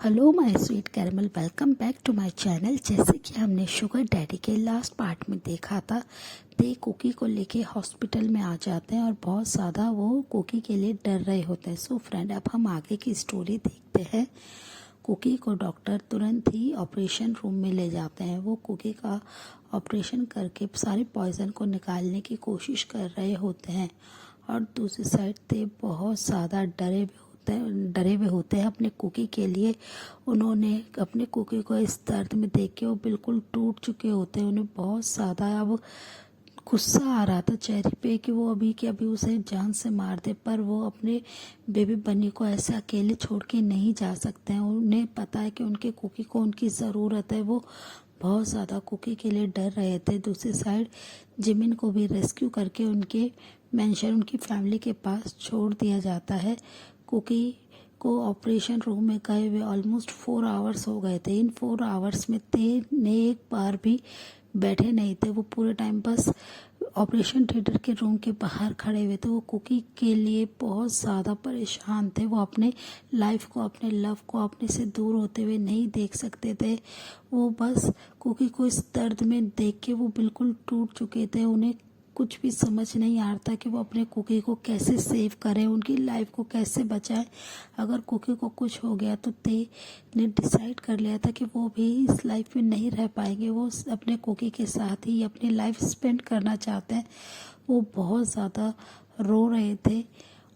Hello my sweet caramel, welcome back to my channel. जैसे कि हमने शुगर डैडी के लास्ट पार्ट में देखा था, ते कुकी को लेके हॉस्पिटल में आ जाते हैं और बहुत ज़्यादा वो कुकी के लिए डर रहे होते हैं। सो फ्रेंड, अब हम आगे की स्टोरी देखते हैं। कुकी को डॉक्टर तुरंत ही ऑपरेशन रूम में ले जाते हैं। वो कुकी का ऑपरेशन करके सारे पॉइजन को निकालने की कोशिश कर रहे होते हैं और दूसरी साइड ते बहुत ज़्यादा डरे हुए होते हैं अपने कुकी के लिए। उन्होंने अपने कुकी को इस दर्द में देख के वो बिल्कुल टूट चुके होते हैं। उन्हें बहुत ज़्यादा अब गुस्सा आ रहा था चेहरे पे कि वो अभी उसे जान से मार दे, पर वो अपने बेबी बनी को ऐसे अकेले छोड़ के नहीं जा सकते हैं। उन्हें पता है कि उनके कुकी को उनकी ज़रूरत है। वो बहुत ज़्यादा कुकी के लिए डर रहे थे। दूसरी साइड जिमिन को भी रेस्क्यू करके उनके मेंशन उनकी फैमिली के पास छोड़ दिया जाता है। कुकी को ऑपरेशन रूम में गए हुए ऑलमोस्ट 4 आवर्स हो गए थे। इन 4 आवर्स में ते ने एक बार भी बैठे नहीं थे। वो पूरे टाइम बस ऑपरेशन थिएटर के रूम के बाहर खड़े हुए थे। वो कुकी के लिए बहुत ज़्यादा परेशान थे। वो अपने लाइफ को, अपने लव को अपने से दूर होते हुए नहीं देख सकते थे। वो बस कुकी को इस दर्द में देख के वो बिल्कुल टूट चुके थे। उन्हें कुछ भी समझ नहीं आ रहा था कि वो अपने कुकी को कैसे सेव करें, उनकी लाइफ को कैसे बचाएं। अगर कुकी को कुछ हो गया तो ते ने डिसाइड कर लिया था कि वो भी इस लाइफ में नहीं रह पाएंगे। वो अपने कुकी के साथ ही अपनी लाइफ स्पेंड करना चाहते हैं। वो बहुत ज़्यादा रो रहे थे।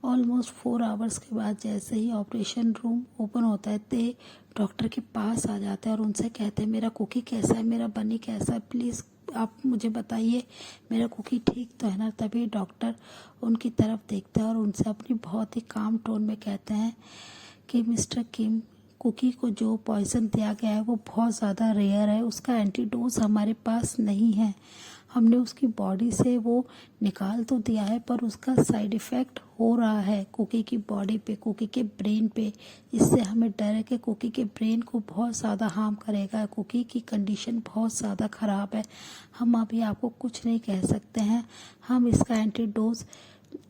ऑलमोस्ट 4 आवर्स के बाद जैसे ही ऑपरेशन रूम ओपन होता है, ते डॉक्टर के पास आ जाते हैं और उनसे कहते हैं, मेरा कुकी कैसा है, मेरा बनी कैसा है, प्लीज़ आप मुझे बताइए, मेरा कुकी ठीक तो है ना। तभी डॉक्टर उनकी तरफ देखते हैं और उनसे अपनी बहुत ही काम टोन में कहते हैं कि मिस्टर किम, कुकी को जो पॉइज़न दिया गया है वो बहुत ज़्यादा रेयर है। उसका एंटीडोज हमारे पास नहीं है। हमने उसकी बॉडी से वो निकाल तो दिया है, पर उसका साइड इफ़ेक्ट हो रहा है कुकी की बॉडी पे, कुकी के ब्रेन पे। इससे हमें डर है कि कुकी के ब्रेन को बहुत ज़्यादा हार्म करेगा। कुकी की कंडीशन बहुत ज़्यादा ख़राब है। हम अभी आपको कुछ नहीं कह सकते हैं। हम इसका एंटीडोज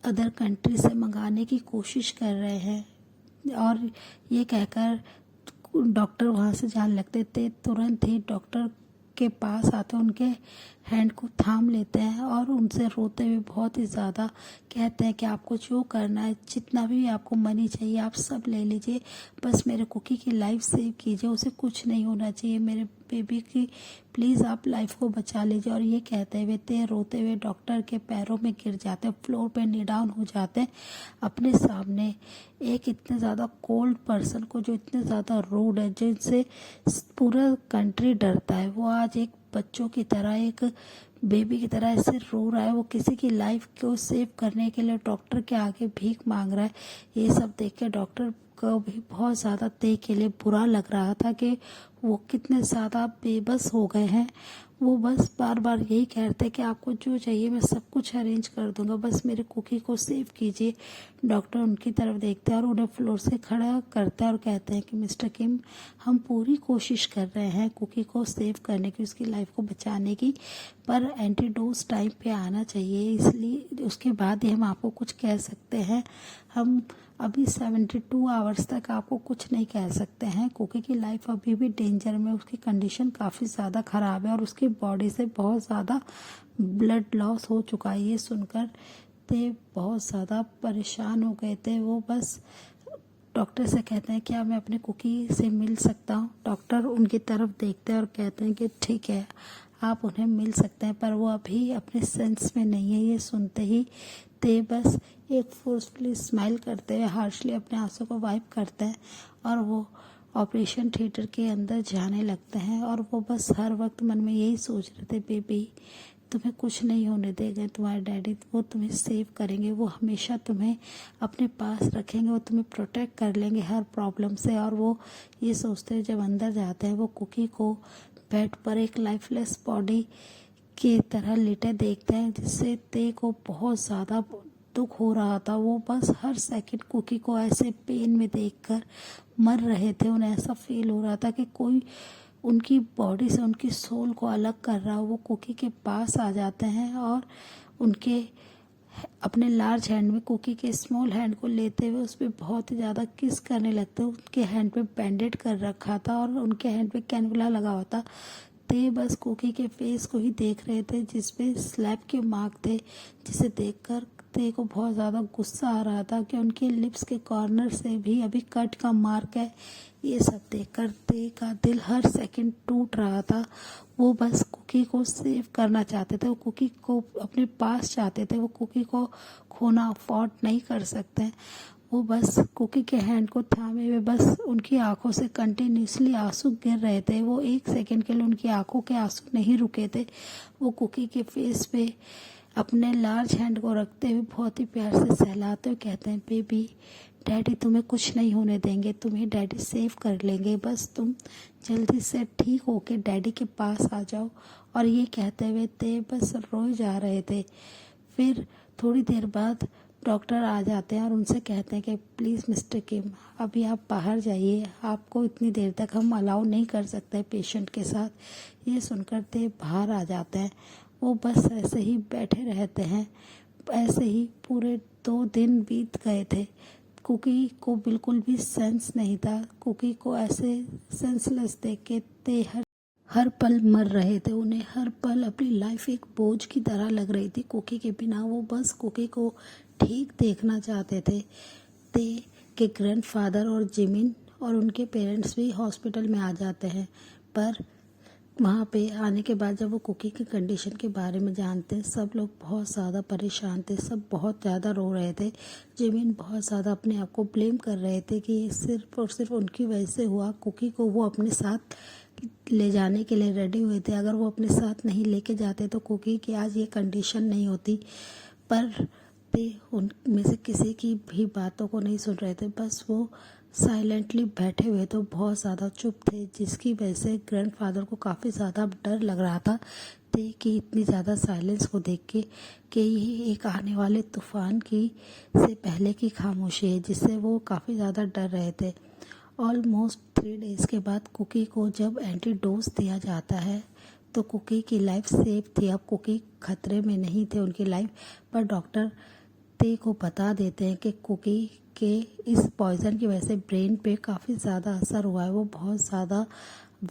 अदर कंट्री से मंगाने की कोशिश कर रहे हैं। और ये कहकर डॉक्टर वहाँ से जाने लगते थे। तुरंत ही डॉक्टर के पास आते उनके हैंड को थाम लेते हैं और उनसे रोते हुए बहुत ही ज़्यादा कहते हैं कि आपको जो करना है, जितना भी आपको मनी चाहिए आप सब ले लीजिए, बस मेरे कुकी की लाइफ सेव कीजिए, उसे कुछ नहीं होना चाहिए, मेरे बेबी की प्लीज़ आप लाइफ को बचा लीजिए। और ये कहते हुए ते रोते हुए डॉक्टर के पैरों में गिर जाते हैं, फ्लोर पे नी डाउन हो जाते हैं। अपने सामने एक इतने ज़्यादा कोल्ड पर्सन को, जो इतने ज़्यादा रूड है, जिनसे पूरा कंट्री डरता है, वो आज एक बच्चों की तरह, एक बेबी की तरह ऐसे रो रहा है। वो किसी की लाइफ को सेव करने के लिए डॉक्टर के आगे भीख मांग रहा है। ये सब देख के डॉक्टर को भी बहुत ज़्यादा ते के लिए बुरा लग रहा था कि वो कितने ज़्यादा बेबस हो गए हैं। वो बस बार बार यही कहते हैं कि आपको जो चाहिए मैं सब कुछ अरेंज कर दूंगा, बस मेरे कुकी को सेव कीजिए। डॉक्टर उनकी तरफ देखते हैं और उन्हें फ्लोर से खड़ा करते हैं और कहते हैं कि मिस्टर किम, हम पूरी कोशिश कर रहे हैं कुकी को सेव करने की, उसकी लाइफ को बचाने की, पर एंटीडोज टाइम पे आना चाहिए, इसलिए उसके बाद ही हम आपको कुछ कह सकते हैं। हम अभी 72 आवर्स तक आपको कुछ नहीं कह सकते हैं। कुकी की लाइफ अभी भी डेंजर में, उसकी कंडीशन काफ़ी ज़्यादा ख़राब है और उसकी बॉडी से बहुत ज़्यादा ब्लड लॉस हो चुका है। ये सुनकर ते बहुत ज़्यादा परेशान हो गए थे। वो बस डॉक्टर से कहते हैं, क्या मैं अपने कुकी से मिल सकता हूँ। डॉक्टर उनकी तरफ देखते हैं और कहते हैं कि ठीक है, आप उन्हें मिल सकते हैं, पर वो अभी अपने सेंस में नहीं है। ये सुनते ही ते बस एक फोर्सफुली स्माइल करते हुए हार्शली अपने आंसू को वाइप करते हैं और वो ऑपरेशन थिएटर के अंदर जाने लगते हैं। और वो बस हर वक्त मन में यही सोच रहे थे, बेबी तुम्हें कुछ नहीं होने देंगे, तुम्हारे डैडी वो तुम्हें सेव करेंगे, वो हमेशा तुम्हें अपने पास रखेंगे, वो तुम्हें प्रोटेक्ट कर लेंगे हर प्रॉब्लम से। और वो ये सोचते हैं, जब अंदर जाते हैं वो कुकी को बेड पर एक लाइफलेस बॉडी की तरह लेटे देखते हैं, जिससे ते को बहुत ज़्यादा दुख हो रहा था। वो बस हर सेकंड कुकी को ऐसे पेन में देखकर मर रहे थे। उन्हें ऐसा फील हो रहा था कि कोई उनकी बॉडी से उनकी सोल को अलग कर रहा हो। वो कुकी के पास आ जाते हैं और उनके अपने लार्ज हैंड में कुकी के स्मॉल हैंड को लेते हुए उस पर बहुत ही ज़्यादा किस करने लगते। उनके हैंड पे बैंडेड कर रखा था और उनके हैंड पे कैनुला लगा हुआ था। ते बस कुकी के फेस को ही देख रहे थे जिस पे स्लैप के मार्क थे, जिसे देखकर ते को बहुत ज़्यादा गुस्सा आ रहा था कि उनके लिप्स के कॉर्नर से भी अभी कट का मार्क है। ये सब देखकर ते का दिल हर सेकंड टूट रहा था। वो बस कुकी को सेव करना चाहते थे, वो कुकी को अपने पास चाहते थे, वो कुकी को खोना अफोर्ड नहीं कर सकते। वो बस कुकी के हैंड को थामे हुए बस उनकी आंखों से कंटिन्यूसली आंसू गिर रहे थे। वो एक सेकंड के लिए उनकी आंखों के आंसू नहीं रुके थे। वो कुकी के फेस पे अपने लार्ज हैंड को रखते हुए बहुत ही प्यार से सहलाते हुए कहते हैं, बेबी डैडी तुम्हें कुछ नहीं होने देंगे, तुम्हें डैडी सेव कर लेंगे, बस तुम जल्दी से ठीक होके डैडी के पास आ जाओ। और ये कहते हुए ते बस रोए जा रहे थे। फिर थोड़ी देर बाद डॉक्टर आ जाते हैं और उनसे कहते हैं कि प्लीज़ मिस्टर किम अभी आप बाहर जाइए, आपको इतनी देर तक हम अलाउ नहीं कर सकते पेशेंट के साथ। ये सुनकर ते बाहर आ जाते हैं। वो बस ऐसे ही बैठे रहते हैं। ऐसे ही पूरे 2 दिन बीत गए थे। कुकी को बिल्कुल भी सेंस नहीं था। कुकी को ऐसे सेंसलेस देख के ते हर पल मर रहे थे। उन्हें हर पल अपनी लाइफ एक बोझ की तरह लग रही थी कुकी के बिना। वो बस कुकी को ठीक देखना चाहते थे। ते के ग्रैंडफादर और जिमिन और उनके पेरेंट्स भी हॉस्पिटल में आ जाते हैं, पर वहाँ पे आने के बाद जब वो कुकी की कंडीशन के बारे में जानते हैं, सब लोग बहुत ज़्यादा परेशान थे, सब बहुत ज़्यादा रो रहे थे। जिमिन बहुत ज़्यादा अपने आप को ब्लेम कर रहे थे कि ये सिर्फ और सिर्फ उनकी वजह से हुआ। कुकी को वो अपने साथ ले जाने के लिए रेडी हुए थे। अगर वो अपने साथ नहीं लेके जाते तो कुकी की आज ये कंडीशन नहीं होती। पर ते उनमें से किसी की भी बातों को नहीं सुन रहे थे। बस वो साइलेंटली बैठे हुए तो बहुत ज़्यादा चुप थे, जिसकी वजह से ग्रैंडफादर को काफ़ी ज़्यादा डर लग रहा था ते कि इतनी ज़्यादा साइलेंस को देख के कि ये एक आने वाले तूफान की से पहले की खामोशी है, जिससे वो काफ़ी ज़्यादा डर रहे थे। ऑलमोस्ट 3 डेज़ के बाद कुकी को जब एंटीडोज दिया जाता है तो कुकी की लाइफ सेफ थी। अब कुकी खतरे में नहीं थे उनकी लाइफ, पर डॉक्टर ते को बता देते हैं कि कुकी के इस पॉइज़न की वजह से ब्रेन पे काफ़ी ज़्यादा असर हुआ है, वो बहुत ज़्यादा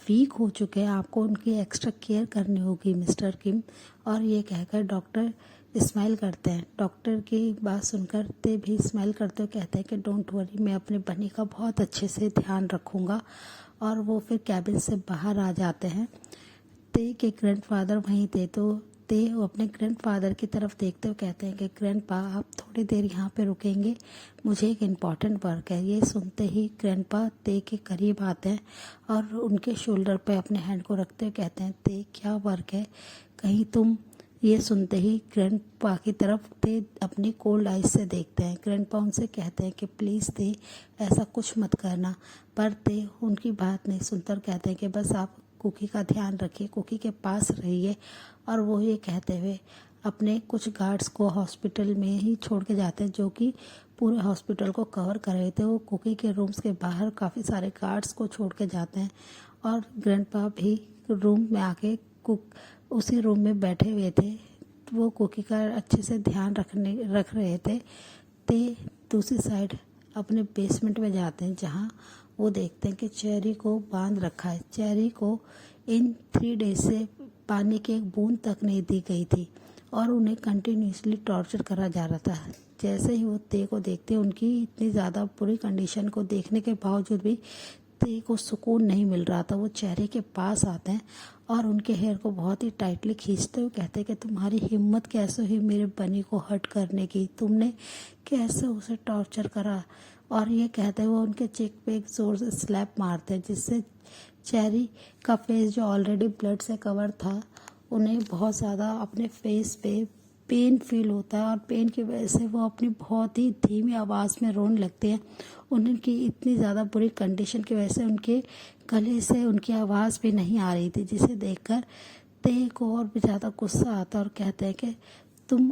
वीक हो चुके हैं, आपको उनकी एक्स्ट्रा केयर करनी होगी मिस्टर किम। और ये कहकर डॉक्टर स्माइल करते हैं। डॉक्टर की बात सुनकर ते भी स्माइल करते हुए कहते हैं कि डोंट वरी, मैं अपने बनी का बहुत अच्छे से ध्यान रखूँगा। और वो फिर कैबिन से बाहर आ जाते हैं। ते के ग्रैंडफादर वहीं थे तो ते अपने ग्रैंडफादर की तरफ देखते हुए कहते हैं कि ग्रैंडपा आप थोड़ी देर यहाँ पे रुकेंगे, मुझे एक इम्पॉर्टेंट वर्क है। ये सुनते ही ग्रैंडपा ते के करीब आते हैं और उनके शोल्डर पे अपने हैंड को रखते हुए कहते हैं, ते क्या वर्क है कहीं तुम। ये सुनते ही ग्रैंडपा की तरफ ते अपनी कोल्ड आइज से देखते हैं। ग्रैंडपा उनसे कहते हैं कि प्लीज़ ते ऐसा कुछ मत करना, पर ते उनकी बात नहीं सुनते और कहते हैं कि बस आप कुकी का ध्यान रखिए, कुकी के पास रहिए। और वो ये कहते हुए अपने कुछ गार्ड्स को हॉस्पिटल में ही छोड़ के जाते हैं, जो कि पूरे हॉस्पिटल को कवर कर रहे थे। वो कुकी के रूम्स के बाहर काफ़ी सारे गार्ड्स को छोड़ के जाते हैं और ग्रैंडपा भी रूम में आके उसी रूम में बैठे हुए थे। वो कुकी का अच्छे से ध्यान रख रहे थे। ते दूसरी साइड अपने बेसमेंट में जाते हैं, जहाँ वो देखते हैं कि चेरी को बांध रखा है। चेरी को इन 3 डेज से पानी की एक बूंद तक नहीं दी गई थी और उन्हें कंटिन्यूसली टॉर्चर करा जा रहा था। जैसे ही वो ते को देखते, उनकी इतनी ज़्यादा बुरी कंडीशन को देखने के बावजूद भी ते को सुकून नहीं मिल रहा था। वो चेहरे के पास आते हैं और उनके हेयर को बहुत ही टाइटली खींचते हुए कहते हैं कि तुम्हारी हिम्मत कैसे हुई मेरे बनी को हर्ट करने की, तुमने कैसे उसे टॉर्चर करा। और ये कहते हुए उनके चेक पे एक ज़ोर से स्लैप मारते हैं, जिससे चेरी का फेस जो ऑलरेडी ब्लड से कवर था, उन्हें बहुत ज़्यादा अपने फेस पे पेन फील होता है और पेन की वजह से वो अपनी बहुत ही धीमी आवाज़ में रोने लगते हैं। उनकी इतनी ज़्यादा बुरी कंडीशन की वजह से उनके गले से उनकी आवाज़ भी नहीं आ रही थी, जिसे देखकर ते को और भी ज़्यादा गुस्सा आता और कहते हैं कि तुम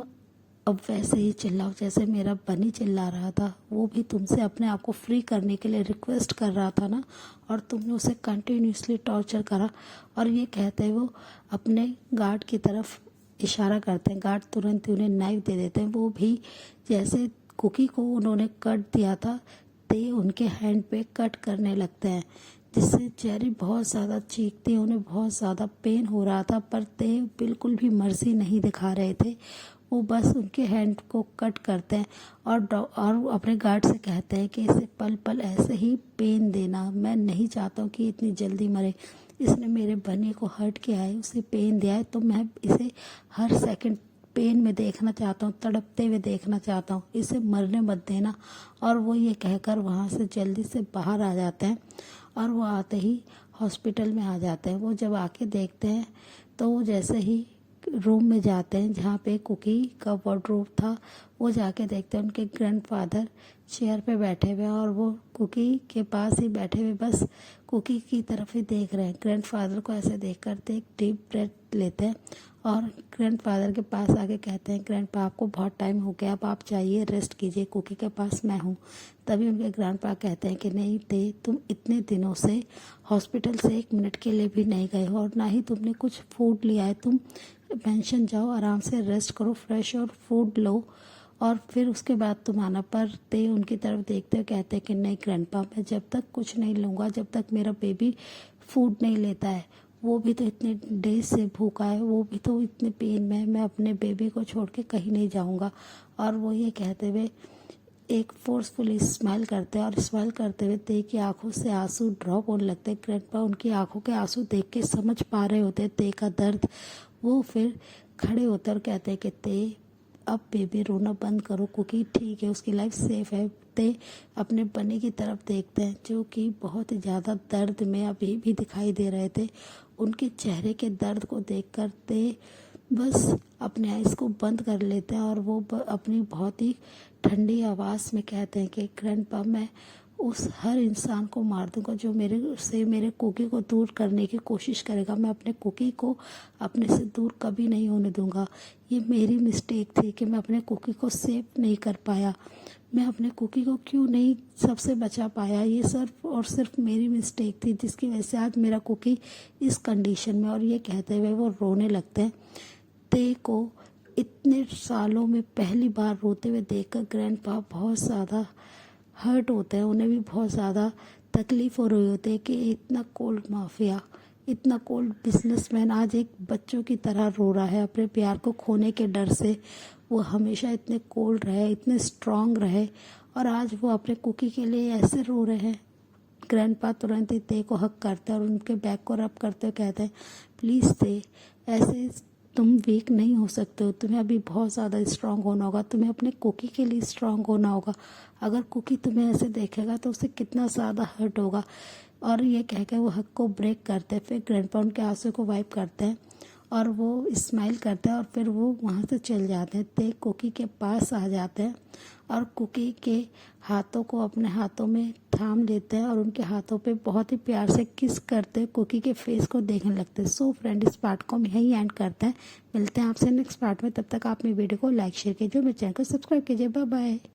अब वैसे ही चिल्लाओ जैसे मेरा बनी चिल्ला रहा था। वो भी तुमसे अपने आप को फ्री करने के लिए रिक्वेस्ट कर रहा था ना, और तुमने उसे कंटिन्यूसली टॉर्चर करा। और ये कहते वो अपने गार्ड की तरफ इशारा करते हैं। गार्ड तुरंत ही उन्हें नाइफ दे देते हैं। वो भी जैसे कुकी को उन्होंने कट दिया था, ते उनके हैंड पे कट करने लगते हैं, जिससे चेरी बहुत ज़्यादा चीखती है। उन्हें बहुत ज़्यादा पेन हो रहा था, पर ते बिल्कुल भी मर्जी नहीं दिखा रहे थे। वो बस उनके हैंड को कट करते हैं और अपने गार्ड से कहते हैं कि इसे पल पल ऐसे ही पेन देना। मैं नहीं चाहता हूँ कि इतनी जल्दी मरे। इसने मेरे बनी को हर्ट किया है, उसे पेन दिया है, तो मैं इसे हर सेकंड पेन में देखना चाहता हूँ, तड़पते हुए देखना चाहता हूँ। इसे मरने मत देना। और वो ये कहकर वहाँ से जल्दी से बाहर आ जाते हैं और वो आते ही हॉस्पिटल में आ जाते हैं। वो जब आके देखते हैं तो वो जैसे ही रूम में जाते हैं जहाँ पे कुकी का वार्डरोब था, वो जाके देखते हैं उनके ग्रैंडफादर चेयर पे बैठे हुए हैं और वो कुकी के पास ही बैठे हुए बस कुकी की तरफ ही देख रहे हैं। ग्रैंडफादर को ऐसे देख कर एक डीप ब्रेथ लेते हैं और ग्रैंडफादर के पास आके कहते हैं, ग्रैंडपा आपको बहुत टाइम हो गया, अब आप चाहिए रेस्ट कीजिए, कुकी के पास मैं हूँ। तभी उनके ग्रैंडपा कहते हैं कि नहीं ते, तुम इतने दिनों से हॉस्पिटल से 1 मिनट के लिए भी नहीं गए हो और ना ही तुमने कुछ फूड लिया है। तुम पेंशन जाओ, आराम से रेस्ट करो, फ्रेश और फूड लो और फिर उसके बाद तुम आना। पर ते उनकी तरफ देखते हुए कहते हैं कि नहीं ग्रैंडपा, मैं जब तक कुछ नहीं लूँगा, जब तक मेरा बेबी फूड नहीं लेता है, वो भी तो इतने डेज से भूखा है, वो भी तो इतने पेन में है, मैं अपने बेबी को छोड़ के कहीं नहीं जाऊँगा। और वो ये कहते हुए एक फोर्सफुली स्माइल करते हैं और स्माइल करते हुए ते की आंखों से आंसू ड्रॉप होने लगते हैं। ग्रैंडपा उनकी आंखों के आंसू देख के समझ पा रहे होते हैं ते का दर्द। वो फिर खड़े होते और कहते हैं कि ते अब बेबी रोना बंद करो, कुकी ठीक है, उसकी लाइफ सेफ है। ते अपने बनी की तरफ देखते हैं जो कि बहुत ही ज़्यादा दर्द में अभी भी दिखाई दे रहे थे। उनके चेहरे के दर्द को देखकर ते बस अपने आइज़ को बंद कर लेते हैं और वो अपनी बहुत ही ठंडी आवाज़ में कहते हैं कि ग्रैंडपा, मैं उस हर इंसान को मार दूंगा जो मेरे कुकी को दूर करने की कोशिश करेगा। मैं अपने कुकी को अपने से दूर कभी नहीं होने दूंगा। ये मेरी मिस्टेक थी कि मैं अपने कुकी को सेव नहीं कर पाया। मैं अपने कुकी को क्यों नहीं सबसे बचा पाया, ये सिर्फ और सिर्फ मेरी मिस्टेक थी, जिसकी वजह से आज मेरा कुकी इस कंडीशन में। और ये कहते हुए वो रोने लगते हैं। ते को इतने सालों में पहली बार रोते हुए देखकर ग्रैंडपा बहुत ज़्यादा हर्ट होते हैं। उन्हें भी बहुत ज़्यादा तकलीफ़ हो रही होती है कि इतना कोल्ड माफिया, इतना कोल्ड बिजनेसमैन आज एक बच्चों की तरह रो रहा है अपने प्यार को खोने के डर से। वो हमेशा इतने कोल्ड रहे, इतने स्ट्रांग रहे और आज वो अपने कुकी के लिए ऐसे रो रहे हैं। ग्रैंडपा तुरंत ही ते को हक करते हैं और उनके बैक को रब करते हुए कहते हैं, प्लीज़ ते, ऐसे तुम वीक नहीं हो सकते हो, तुम्हें अभी बहुत ज़्यादा स्ट्रांग होना होगा, तुम्हें अपने कुकी के लिए स्ट्रांग होना होगा। अगर कुकी तुम्हें ऐसे देखेगा तो उसे कितना ज़्यादा हर्ट होगा। और ये कह के वो हक को ब्रेक करते हैं। फिर ग्रैंडपा उनके आंसू को वाइप करते हैं और वो स्माइल करते हैं और फिर वो वहाँ से चल जाते हैं। ते कुकी के पास आ जाते हैं और कुकी के हाथों को अपने हाथों में थाम लेते हैं और उनके हाथों पे बहुत ही प्यार से किस करते हैं, कुकी के फेस को देखने लगते हैं। सो फ्रेंड, इस पार्ट को हम यहीं एंड करते हैं। मिलते हैं आपसे नेक्स्ट पार्ट में। तब तक आप मेरी वीडियो को लाइक शेयर कीजिए, मेरे चैनल को सब्सक्राइब कीजिए। Bye bye.